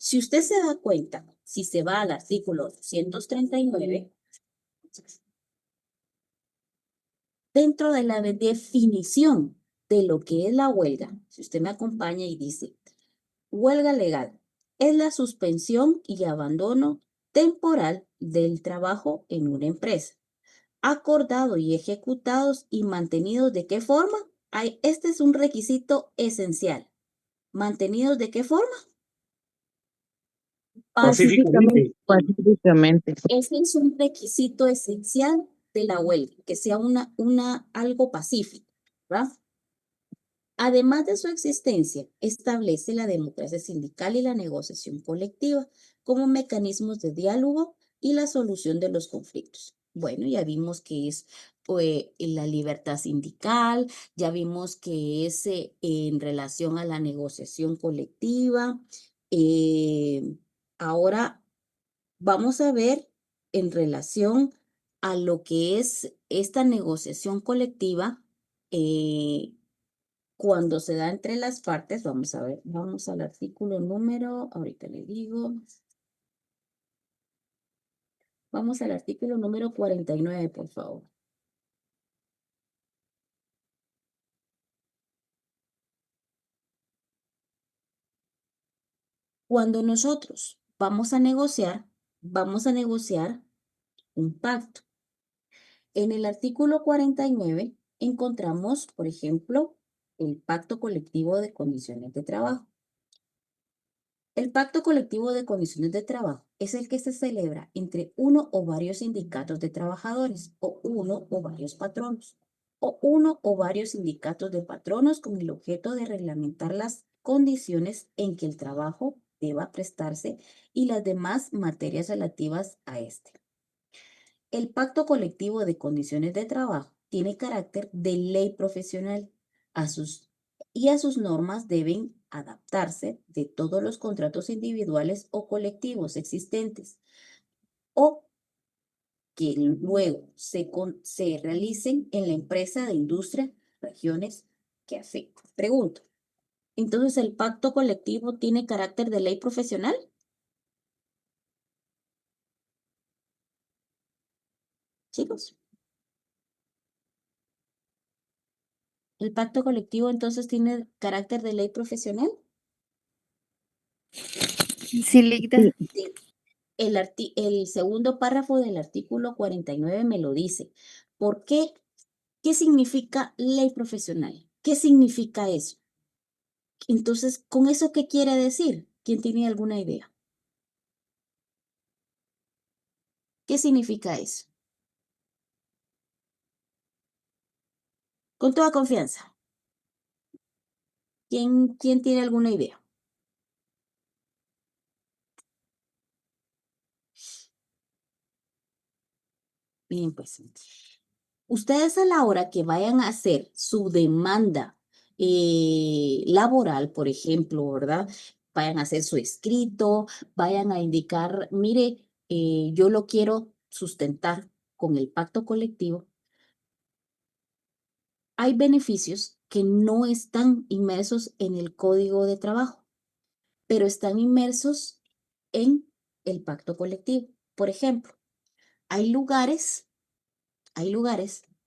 Si usted se da cuenta, si se va al artículo 239, dentro de la definición de lo que es la huelga, si usted me acompaña y dice, huelga legal es la suspensión y abandono temporal del trabajo en una empresa, acordado y ejecutados y mantenidos ¿de qué forma? Este es un requisito esencial. ¿Mantenidos de qué forma? Pacíficamente. Pacíficamente. Ese es un requisito esencial de la huelga, que sea algo pacífico, ¿verdad? Además de su existencia, establece la democracia sindical y la negociación colectiva como mecanismos de diálogo y la solución de los conflictos. Bueno, ya vimos que es la libertad sindical, ya vimos que es en relación a la negociación colectiva. Ahora vamos a ver en relación a lo que es esta negociación colectiva cuando se da entre las partes. Vamos a ver, vamos al artículo número, ahorita le digo, vamos al artículo número 49, por favor. Cuando nosotros vamos a negociar un pacto. En el artículo 49 encontramos, por ejemplo, el pacto colectivo de condiciones de trabajo. El pacto colectivo de condiciones de trabajo es el que se celebra entre uno o varios sindicatos de trabajadores, o uno o varios patronos, o uno o varios sindicatos de patronos con el objeto de reglamentar las condiciones en que el trabajo deba prestarse y las demás materias relativas a este. El pacto colectivo de condiciones de trabajo tiene carácter de ley profesional a sus normas deben adaptarse de todos los contratos individuales o colectivos existentes o que luego se realicen en la empresa de industria, regiones que afecten. Pregunto, entonces, ¿el pacto colectivo tiene carácter de ley profesional? Chicos, ¿el pacto colectivo entonces tiene carácter de ley profesional? Sí, Ligda. Sí. El segundo párrafo del artículo 49 me lo dice. ¿Por qué? ¿Qué significa ley profesional? ¿Qué significa eso? Entonces, ¿con eso qué quiere decir? ¿Quién tiene alguna idea? ¿Qué significa eso? Con toda confianza. ¿Quién tiene alguna idea? Bien, pues. Ustedes a la hora que vayan a hacer su demanda laboral, por ejemplo, ¿verdad? Vayan a hacer su escrito, vayan a indicar, mire, yo lo quiero sustentar con el pacto colectivo. Hay beneficios que no están inmersos en el código de trabajo. pero están inmersos en el pacto colectivo. Por ejemplo, hay lugares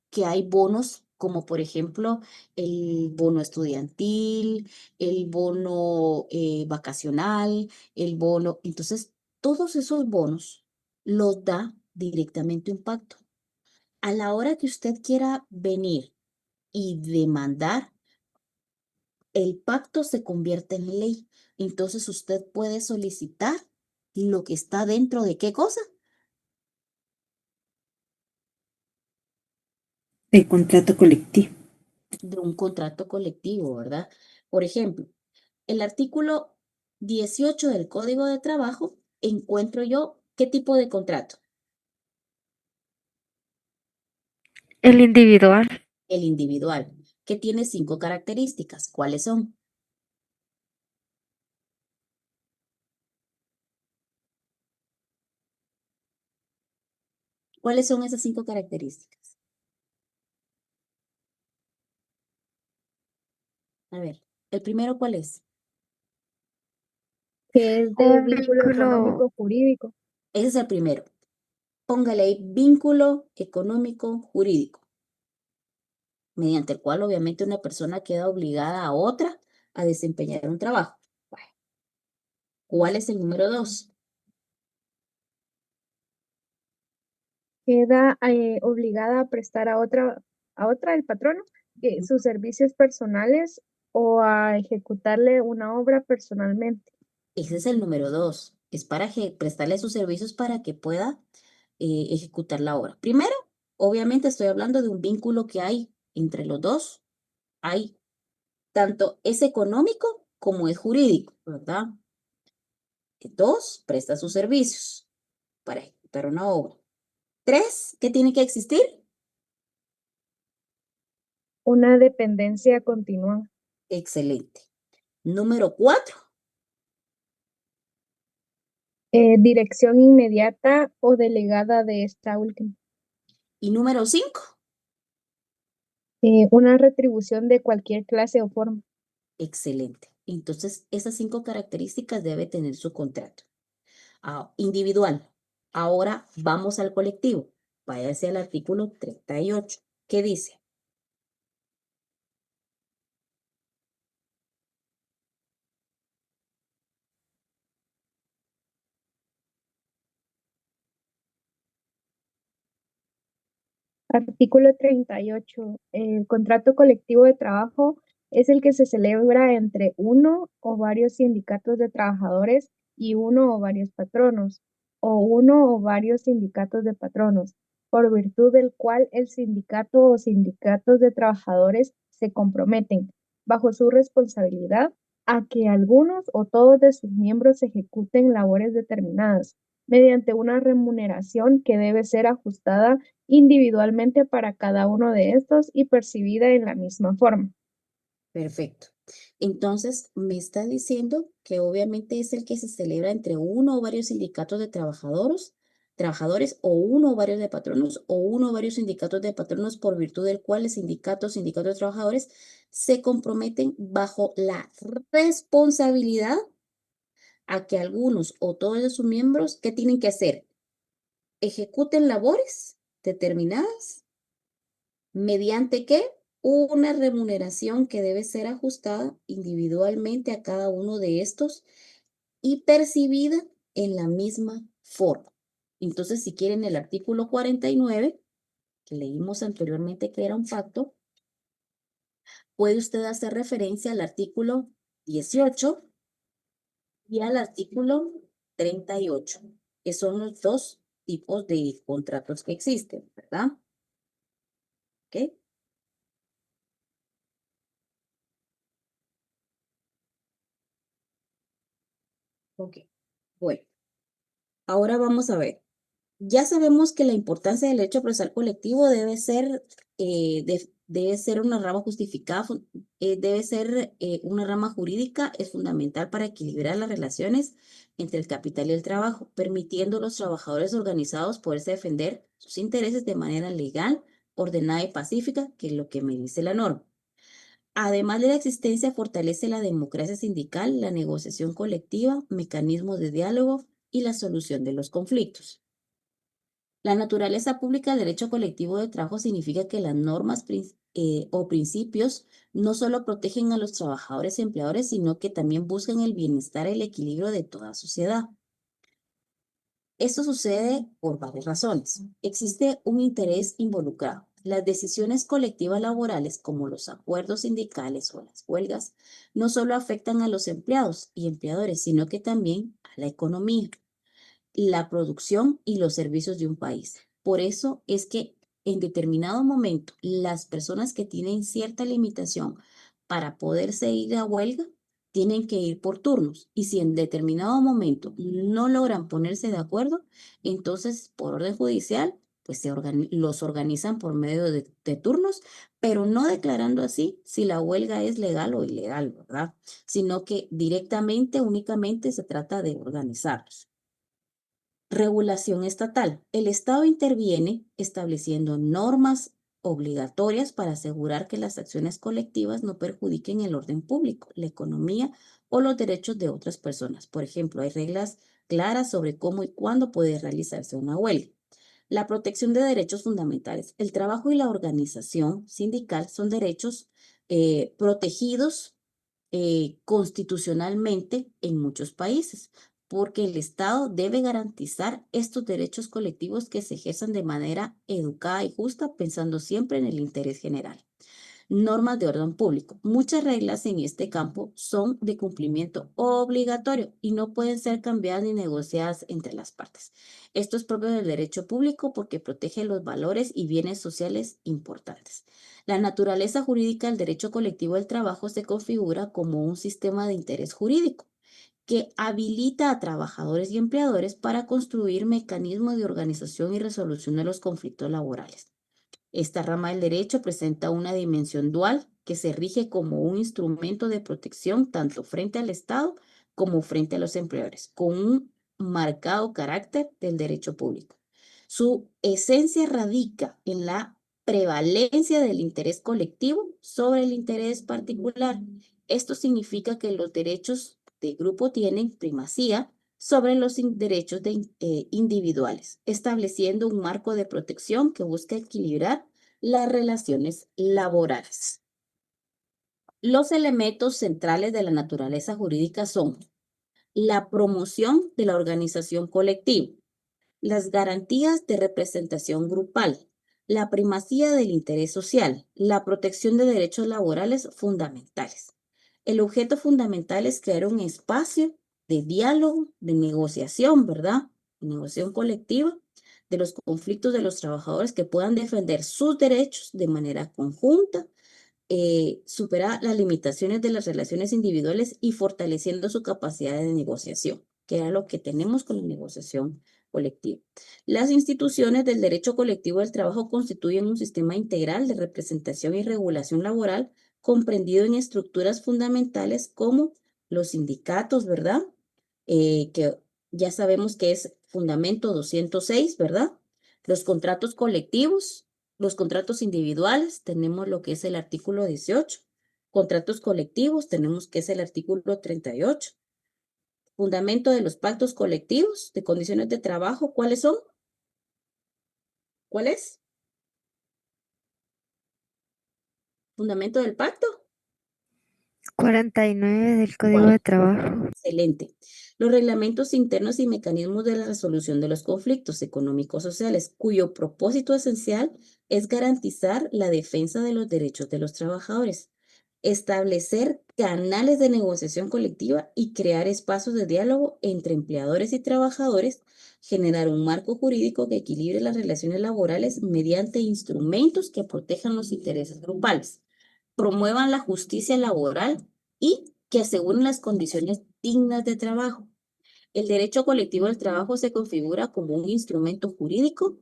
que hay bonos, como por ejemplo el bono estudiantil, el bono vacacional, el bono. Entonces, todos esos bonos los da directamente un pacto. A la hora que usted quiera venir y demandar, el pacto se convierte en ley. Entonces, usted puede solicitar lo que está dentro de qué cosa. El contrato colectivo. De un contrato colectivo, ¿verdad? Por ejemplo, el artículo 18 del Código de Trabajo, encuentro yo qué tipo de contrato. El individual. El individual, que tiene 5 características. ¿Cuáles son? ¿Cuáles son esas 5 características? A ver, el primero, ¿cuál es? Que es de Un vínculo vínculo económico jurídico. Ese es el primero. Póngale ahí vínculo económico jurídico, mediante el cual obviamente una persona queda obligada a otra a desempeñar un trabajo. Bueno, ¿cuál es el número 2? Queda obligada a prestar a otra el patrono sus servicios personales o a ejecutarle una obra personalmente. Ese es el número 2. Es para prestarle sus servicios para que pueda ejecutar la obra. Primero, obviamente estoy hablando de un vínculo que hay entre los dos. Hay tanto es económico como es jurídico, ¿verdad? 2, presta sus servicios para ejecutar una obra. 3, ¿qué tiene que existir? Una dependencia continua. Excelente. Número 4, Dirección inmediata o delegada de esta última. y número 5, Una retribución de cualquier clase o forma. excelente. Entonces, esas 5 características debe tener su contrato. Individual. Ahora vamos al colectivo. Váyase al artículo 38. ¿Qué dice? Artículo 38. El contrato colectivo de trabajo es el que se celebra entre uno o varios sindicatos de trabajadores y uno o varios patronos, o uno o varios sindicatos de patronos, por virtud del cual el sindicato o sindicatos de trabajadores se comprometen, bajo su responsabilidad, a que algunos o todos de sus miembros ejecuten labores determinadas, mediante una remuneración que debe ser ajustada individualmente para cada uno de estos y percibida en la misma forma. Perfecto. Entonces, me está diciendo que obviamente es el que se celebra entre uno o varios sindicatos de trabajadores o uno o varios de patronos o uno o varios sindicatos de patronos por virtud del cual el sindicatos de trabajadores se comprometen bajo la responsabilidad a que algunos o todos de sus miembros, ¿qué tienen que hacer? Ejecuten labores determinadas mediante qué? Una remuneración que debe ser ajustada individualmente a cada uno de estos y percibida en la misma forma. Entonces, si quieren el artículo 49, que leímos anteriormente que era un pacto, puede usted hacer referencia al artículo 18 y al artículo 38, que son los dos tipos de contratos que existen, ¿verdad? ¿Ok? Ok. Bueno, ahora vamos a ver. Ya sabemos que la importancia del derecho procesal colectivo debe ser, debe ser una rama justificada, debe ser una rama jurídica, es fundamental para equilibrar las relaciones entre el capital y el trabajo, permitiendo a los trabajadores organizados poderse defender sus intereses de manera legal, ordenada y pacífica, que es lo que me dice la norma. Además de la existencia, fortalece la democracia sindical, la negociación colectiva, mecanismos de diálogo y la solución de los conflictos. La naturaleza pública del derecho colectivo de trabajo significa que las normas o principios no solo protegen a los trabajadores y empleadores, sino que también buscan el bienestar y el equilibrio de toda sociedad. Esto sucede por varias razones. Existe un interés involucrado. Las decisiones colectivas laborales, como los acuerdos sindicales o las huelgas, no solo afectan a los empleados y empleadores, sino que también a la economía, la producción y los servicios de un país. Por eso es que en determinado momento las personas que tienen cierta limitación para poderse ir a huelga tienen que ir por turnos, y si en determinado momento no logran ponerse de acuerdo, entonces por orden judicial pues los organizan por medio de turnos, pero no declarando así si la huelga es legal o ilegal, ¿verdad? Sino que directamente, únicamente se trata de organizarlos. Regulación estatal. El Estado interviene estableciendo normas obligatorias para asegurar que las acciones colectivas no perjudiquen el orden público, la economía o los derechos de otras personas. Por ejemplo, hay reglas claras sobre cómo y cuándo puede realizarse una huelga. La protección de derechos fundamentales. El trabajo y la organización sindical son derechos protegidos constitucionalmente en muchos países, porque el Estado debe garantizar estos derechos colectivos que se ejerzan de manera educada y justa, pensando siempre en el interés general. Normas de orden público. Muchas reglas en este campo son de cumplimiento obligatorio y no pueden ser cambiadas ni negociadas entre las partes. Esto es propio del derecho público porque protege los valores y bienes sociales importantes. La naturaleza jurídica del derecho colectivo del trabajo se configura como un sistema de interés jurídico que habilita a trabajadores y empleadores para construir mecanismos de organización y resolución de los conflictos laborales. Esta rama del derecho presenta una dimensión dual que se rige como un instrumento de protección tanto frente al Estado como frente a los empleadores, con un marcado carácter del derecho público. Su esencia radica en la prevalencia del interés colectivo sobre el interés particular. Esto significa que los derechos de grupo tienen primacía sobre los derechos individuales, estableciendo un marco de protección que busca equilibrar las relaciones laborales. Los elementos centrales de la naturaleza jurídica son la promoción de la organización colectiva, las garantías de representación grupal, la primacía del interés social, la protección de derechos laborales fundamentales. El objeto fundamental es crear un espacio de diálogo, de negociación, ¿verdad? Negociación colectiva de los conflictos de los trabajadores que puedan defender sus derechos de manera conjunta, superar las limitaciones de las relaciones individuales y fortaleciendo su capacidad de negociación, que era lo que tenemos con la negociación colectiva. Las instituciones del derecho colectivo del trabajo constituyen un sistema integral de representación y regulación laboral comprendido en estructuras fundamentales como los sindicatos, ¿verdad? Que ya sabemos que es fundamento 206, ¿verdad? Los contratos colectivos, los contratos individuales, tenemos lo que es el artículo 18. Contratos colectivos, tenemos que es el artículo 38. Fundamento de los pactos colectivos de condiciones de trabajo, ¿cuáles son? ¿Cuál es? Fundamento del pacto. 49 del Código de Trabajo. Excelente. Los reglamentos internos y mecanismos de la resolución de los conflictos económicos sociales, cuyo propósito esencial es garantizar la defensa de los derechos de los trabajadores, establecer canales de negociación colectiva y crear espacios de diálogo entre empleadores y trabajadores, generar un marco jurídico que equilibre las relaciones laborales mediante instrumentos que protejan los intereses grupales, promuevan la justicia laboral y que aseguren las condiciones dignas de trabajo. El derecho colectivo del trabajo se configura como un instrumento jurídico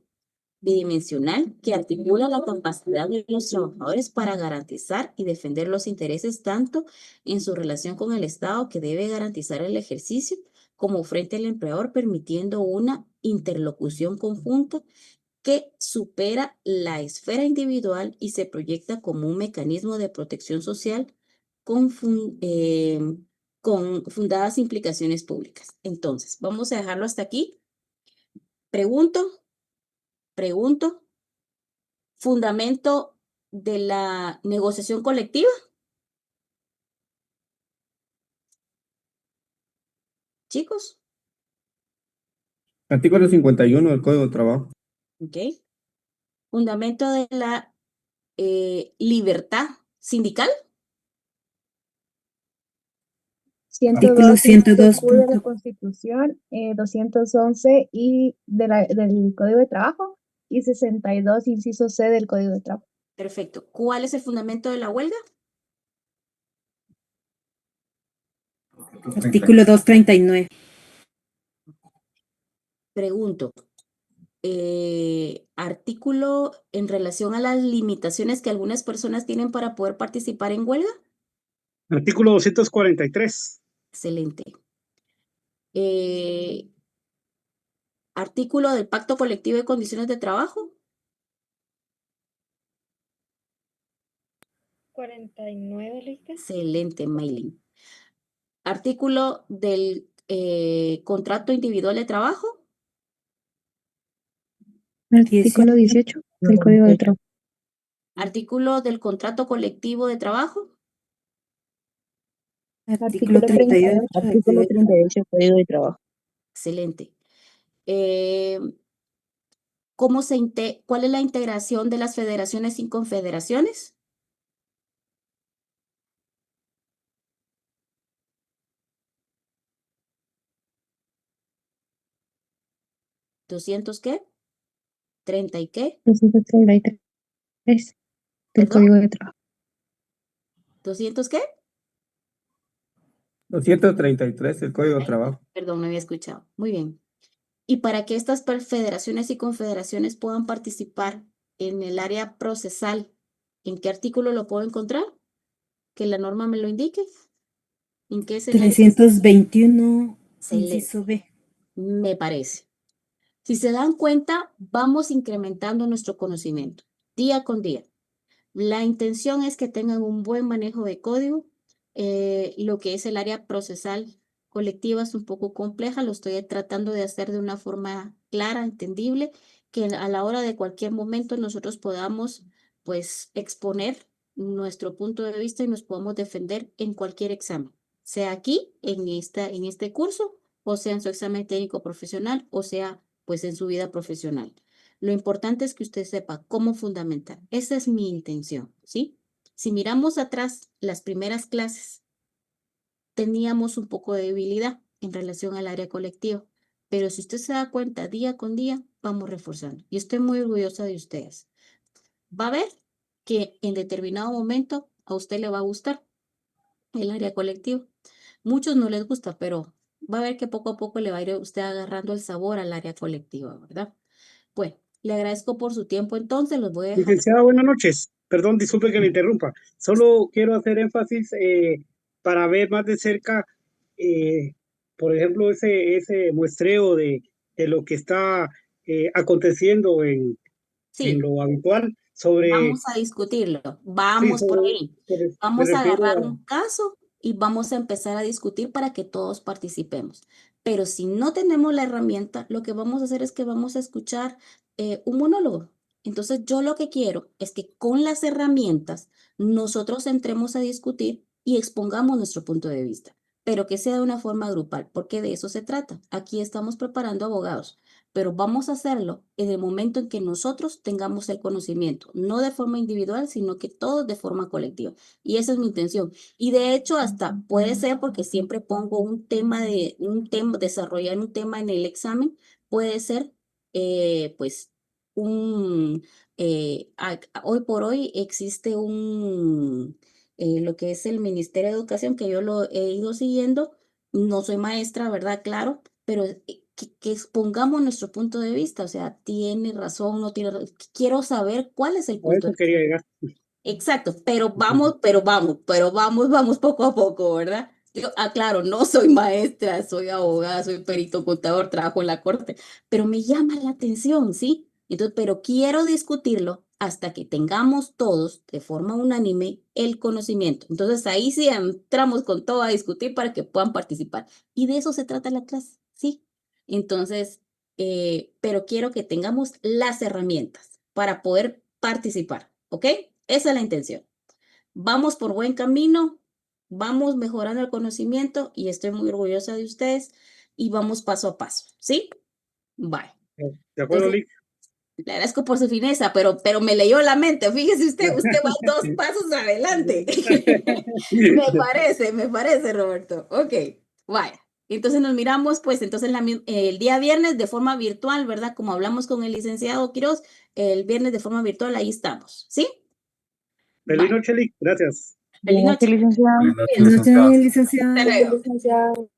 bidimensional que articula la capacidad de los trabajadores para garantizar y defender los intereses tanto en su relación con el Estado, que debe garantizar el ejercicio, como frente al empleador, permitiendo una interlocución conjunta porque supera la esfera individual y se proyecta como un mecanismo de protección social con, con fundadas implicaciones públicas. Entonces, vamos a dejarlo hasta aquí. Pregunto, fundamento de la negociación colectiva. Chicos, Artículo 51 del Código de Trabajo. ok. Fundamento de la libertad sindical. Artículo 102, Q de la 102. Constitución, 211 y del Código de Trabajo y 62, inciso C del Código de Trabajo. Perfecto. ¿Cuál es el fundamento de la huelga? Artículo 239. Pregunto, artículo en relación a las limitaciones que algunas personas tienen para poder participar en huelga. Artículo 243. Excelente. Artículo del Pacto Colectivo de Condiciones de Trabajo. 49, ¿lista? Excelente, Maylin. Artículo del contrato individual de trabajo. Artículo 18 del Código de Trabajo. Artículo del contrato colectivo de trabajo. Artículo 38. Artículo 38 del Código de Trabajo. Excelente. ¿Cuál es la integración de las federaciones y confederaciones? ¿200 qué? ¿30 y qué? 233 del ¿Perdón? Código de Trabajo. ¿200 qué? 233 del Código de Trabajo. Perdón, no había escuchado. Muy bien. Y para que estas federaciones y confederaciones puedan participar en el área procesal, ¿en qué artículo lo puedo encontrar? Que la norma me lo indique. ¿En qué es el área? 321, Excelente. inciso B. Me parece. Si se dan cuenta, vamos incrementando nuestro conocimiento día con día. La intención es que tengan un buen manejo de código. Lo que es el área procesal colectiva es un poco compleja, lo estoy tratando de hacer de una forma clara, entendible, que a la hora de cualquier momento nosotros podamos pues exponer nuestro punto de vista y nos podamos defender en cualquier examen, sea aquí en este curso, o sea en su examen técnico profesional, o sea pues en su vida profesional. Lo importante es que usted sepa cómo fundamentar. Esa es mi intención, ¿sí? Si miramos atrás, las primeras clases, teníamos un poco de debilidad en relación al área colectiva, pero si usted se da cuenta día con día, vamos reforzando. Y estoy muy orgullosa de ustedes. Va a ver que en determinado momento a usted le va a gustar el área colectiva. Muchos no les gusta, pero va a ver que poco a poco le va a ir usted agarrando el sabor al área colectiva, ¿verdad? Bueno, le agradezco por su tiempo entonces, los voy a dejar. Licenciada, buenas noches. Perdón, disculpe que le interrumpa. Solo quiero hacer énfasis para ver más de cerca, por ejemplo, ese muestreo de lo que está aconteciendo en Sí, lo habitual sobre, vamos a discutirlo, sí, vamos por ahí. me Vamos a refiero agarrar a, un caso y vamos a empezar a discutir para que todos participemos. Pero si no tenemos la herramienta, lo que vamos a hacer es que vamos a escuchar un monólogo. Entonces, yo lo que quiero es que con las herramientas nosotros entremos a discutir y expongamos nuestro punto de vista, pero que sea de una forma grupal, porque de eso se trata. Aquí estamos preparando abogados, pero vamos a hacerlo en el momento en que nosotros tengamos el conocimiento, no de forma individual, sino que todos de forma colectiva. Y esa es mi intención. Y de hecho, hasta puede ser porque siempre pongo desarrollar un tema en el examen, puede ser, pues, hoy por hoy existe lo que es el Ministerio de Educación, que yo lo he ido siguiendo. No soy maestra, ¿verdad? Claro, pero que expongamos nuestro punto de vista, o sea, tiene razón, no tiene razón. Quiero saber cuál es el a punto eso de quería vista. llegar. Exacto, vamos poco a poco, ¿verdad? Claro, no soy maestra, soy abogada, soy perito contador, trabajo en la corte, pero me llama la atención, ¿sí? Entonces, pero quiero discutirlo hasta que tengamos todos de forma unánime el conocimiento. Entonces, ahí sí entramos con todo a discutir para que puedan participar. Y de eso se trata la clase, ¿sí? Entonces, pero quiero que tengamos las herramientas para poder participar, ¿ok? Esa es la intención. Vamos por buen camino, vamos mejorando el conocimiento y estoy muy orgullosa de ustedes y vamos paso a paso, ¿sí? Bye. ¿De acuerdo, Entonces, Lick? le agradezco por su fineza, pero me leyó la mente. Fíjese usted va 2 pasos adelante. me parece, Roberto. Ok, vaya. Entonces nos miramos, pues, entonces el día viernes de forma virtual, ¿verdad? Como hablamos con el licenciado Quiroz, el viernes de forma virtual, ahí estamos, ¿sí? Feliz Bye. noche, Lick. Gracias. Feliz Buenas noches, noche. licenciado. Buenas noches, Buenas licenciado. noches, licenciado. Hasta luego. Licenciado.